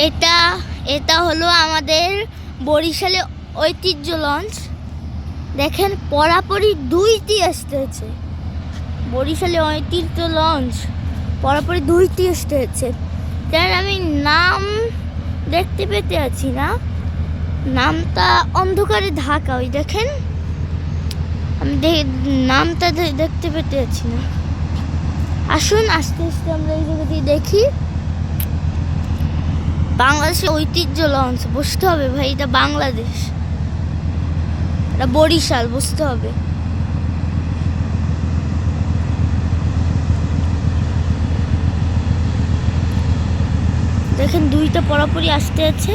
এটা এটা হলো আমাদের বরিশালে ঐতিহ্য লঞ্চ। দেখেন পরাপরই দুইটি আসতেছে। বরিশালে ঐতিহ্য লঞ্চ পরাপরই দুইটি আসতেছে। তার আমি নাম দেখতে পেতে আছি না, নামটা অন্ধকারে ঢাকা। ওই দেখেন আমি নামটা দেখতে পেতে আছি না। আসুন আস্তে আস্তে আমরা এই জায়গাটি দেখি। বাংলাদেশের ঐতিহ্য লঞ্চ, বুঝতে হবে ভাই এটা বাংলাদেশ, এটা বরিশাল, বুঝতে হবে। দেখেন দুইটা পরাপরই আসতে আছে,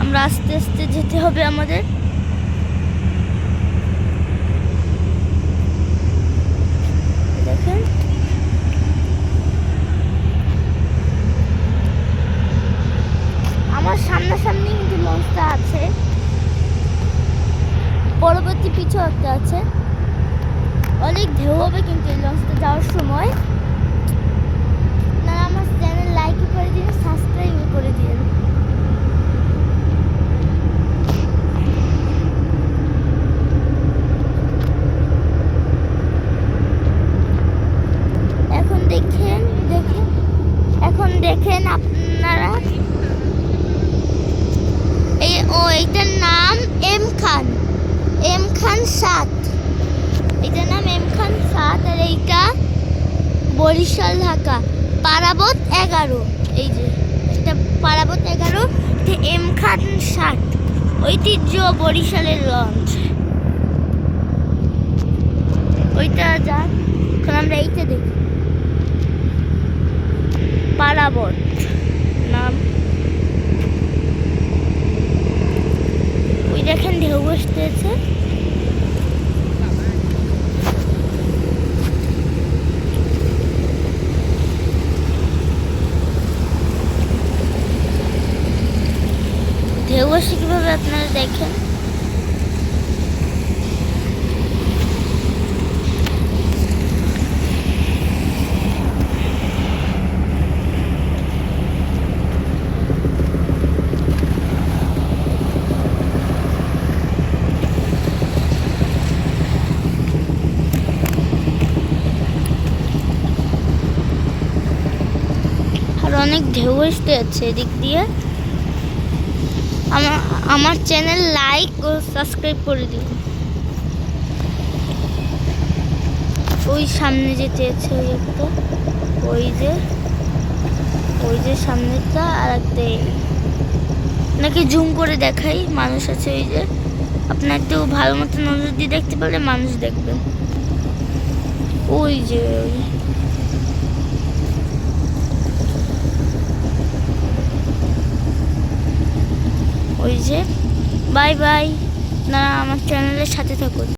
আমরা আস্তে আস্তে যেতে হবে আমাদের। দেখেন আমার সামনাসামনি কিন্তু লঞ্চটা আছে, পরবর্তী পিছু একটা আছে। অনেক ঢেউ হবে কিন্তু এই লঞ্চটা যাওয়ার সময়। আপনারা আমার চ্যানেল লাইক করে দিন, সাবস্ক্রাইব করে দিন। এখন দেখেন আপনারা এইটার নাম এম খান 7। এটার নাম এম খান 7 আর এইটা বরিশাল ঢাকা পারাবত 11। এই যে এটা পারাবত 11, এটা এম খান 7 ঐতিহ্য বরিশালের লঞ্চ। ওইটা যাক, এখন আমরা এইটা দেখি পারাবত নাম। ওই দেখেন ঢেউ আসতেছে। ঢেউ আসে কিভাবে আপনারা দেখেন। আর অনেক ঢেউ আসতে আছে এদিক দিয়ে। আমার চ্যানেল লাইক ও সাবস্ক্রাইব করে দিন। ওই সামনে যেতে আছে ওই একটা, ওই যে সামনেটা, আর একটা নাকি জুম করে দেখাই মানুষ আছে। ওই যে আপনার একটু ভালো মতো নজর দিয়ে দেখতে পারলে মানুষ দেখবেন। ওই যে ওই যে বাই বাই, না আমার চ্যানেলের সাথে থাকুন।